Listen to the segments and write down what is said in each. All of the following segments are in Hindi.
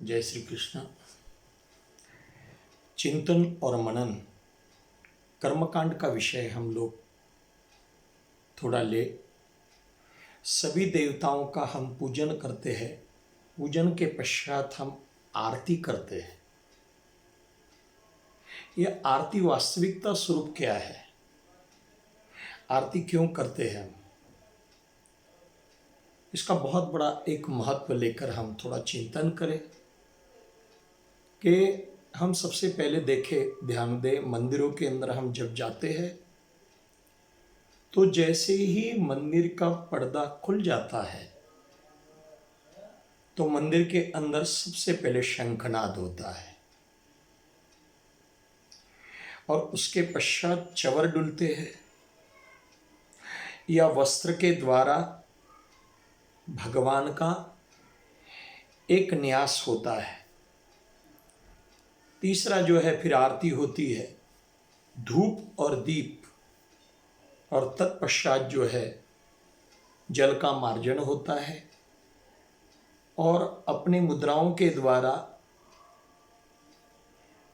जय श्री कृष्ण। चिंतन और मनन कर्मकांड का विषय हम लोग थोड़ा ले। सभी देवताओं का हम पूजन करते हैं। पूजन के पश्चात हम आरती करते हैं। यह आरती वास्तविकता स्वरूप क्या है? आरती क्यों करते हैं हम? इसका बहुत बड़ा एक महत्व लेकर हम थोड़ा चिंतन करें कि हम सबसे पहले देखें, ध्यान दें, मंदिरों के अंदर हम जब जाते हैं तो जैसे ही मंदिर का पर्दा खुल जाता है तो मंदिर के अंदर सबसे पहले शंखनाद होता है और उसके पश्चात चवर डुलते हैं या वस्त्र के द्वारा भगवान का एक न्यास होता है। तीसरा जो है फिर आरती होती है, धूप और दीप, और तत्पश्चात जो है जल का मार्जन होता है और अपनी मुद्राओं के द्वारा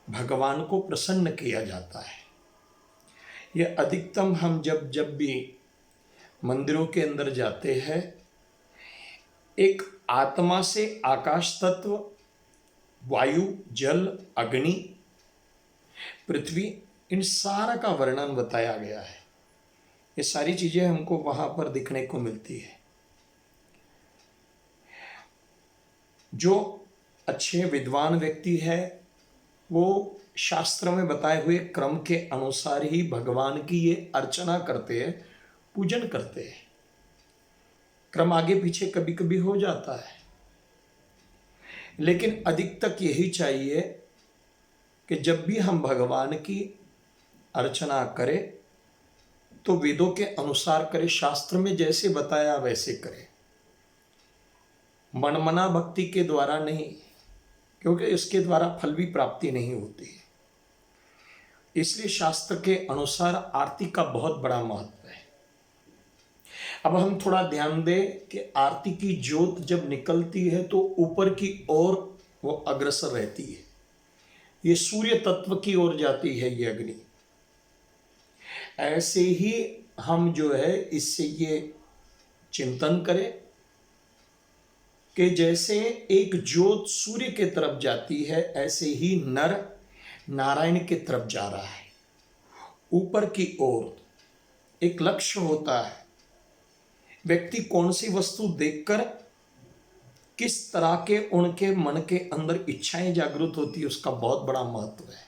भगवान को प्रसन्न किया जाता है। यह अधिकतम हम जब भी मंदिरों के अंदर जाते हैं, एक आत्मा से आकाश तत्व, वायु, जल, अग्नि, पृथ्वी, इन सारा का वर्णन बताया गया है। ये सारी चीजें हमको वहां पर दिखने को मिलती है। जो अच्छे विद्वान व्यक्ति है वो शास्त्र में बताए हुए क्रम के अनुसार ही भगवान की ये अर्चना करते हैं, पूजन करते हैं। क्रम आगे पीछे कभी कभी हो जाता है, लेकिन अधिक तक यही चाहिए कि जब भी हम भगवान की अर्चना करें तो वेदों के अनुसार करें, शास्त्र में जैसे बताया वैसे करें, मनमना भक्ति के द्वारा नहीं, क्योंकि इसके द्वारा फल भी प्राप्ति नहीं होती है। इसलिए शास्त्र के अनुसार आरती का बहुत बड़ा महत्व है। अब हम थोड़ा ध्यान दें कि आरती की ज्योत जब निकलती है तो ऊपर की ओर वो अग्रसर रहती है। ये सूर्य तत्व की ओर जाती है ये अग्नि। ऐसे ही हम जो है इससे ये चिंतन करें कि जैसे एक ज्योत सूर्य के तरफ जाती है, ऐसे ही नर नारायण के तरफ जा रहा है। ऊपर की ओर एक लक्ष्य होता है। व्यक्ति कौन सी वस्तु देखकर किस तरह के उनके मन के अंदर इच्छाएं जागृत होती है, उसका बहुत बड़ा महत्व है।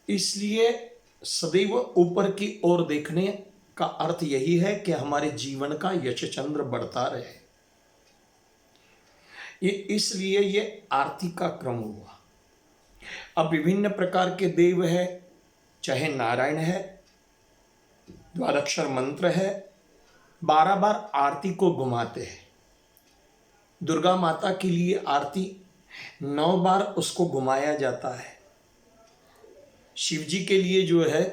इसलिए सदैव ऊपर की ओर देखने का अर्थ यही है कि हमारे जीवन का यश चंद्र बढ़ता रहे। ये इसलिए ये आरती का क्रम हुआ। अब विभिन्न प्रकार के देव है, चाहे नारायण है, द्वादक्षर मंत्र है, 12 बार आरती को घुमाते हैं। दुर्गा माता के लिए आरती 9 बार उसको घुमाया जाता है। शिव जी के लिए जो है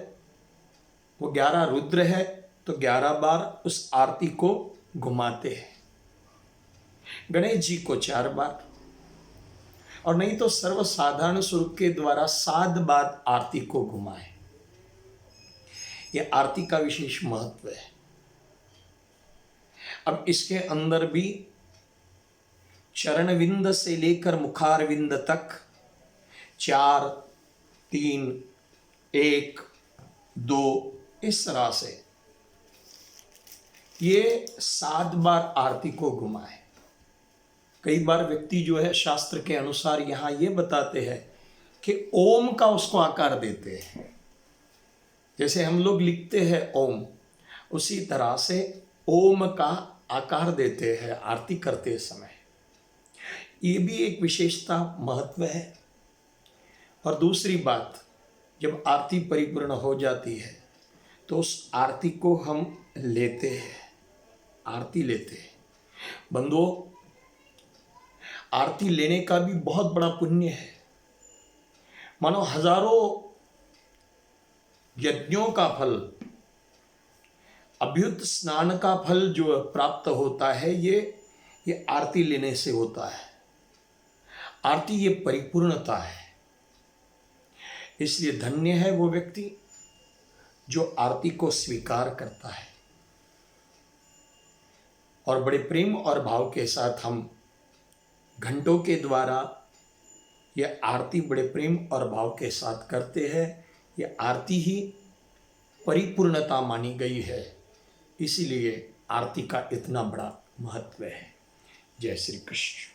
वो 11 रुद्र है तो 11 बार उस आरती को घुमाते हैं। गणेश जी को 4 बार, और नहीं तो सर्वसाधारण स्वरूप के द्वारा 7 बार आरती को घुमाए। यह आरती का विशेष महत्व है। अब इसके अंदर भी चरण विंद से लेकर मुखार विंद तक 4, 3, 1, 2 इस तरह से ये 7 बार आरती को घुमाए। कई बार व्यक्ति जो है शास्त्र के अनुसार यहाँ ये बताते हैं कि ओम का उसको आकार देते हैं। जैसे हम लोग लिखते हैं ओम, उसी तरह से ओम का आकार देते हैं आरती करते समय। ये भी एक विशेषता महत्व है। और दूसरी बात, जब आरती परिपूर्ण हो जाती है तो उस आरती को हम लेते हैं, आरती लेते हैं। बंधुओं, आरती लेने का भी बहुत बड़ा पुण्य है। मानो हजारों यज्ञों का फल, अभ्युत स्नान का फल जो प्राप्त होता है ये आरती लेने से होता है। आरती ये परिपूर्णता है। इसलिए धन्य है वो व्यक्ति जो आरती को स्वीकार करता है और बड़े प्रेम और भाव के साथ हम घंटों के द्वारा यह आरती बड़े प्रेम और भाव के साथ करते हैं। यह आरती ही परिपूर्णता मानी गई है, इसीलिए आरती का इतना बड़ा महत्व है। जय श्री कृष्ण।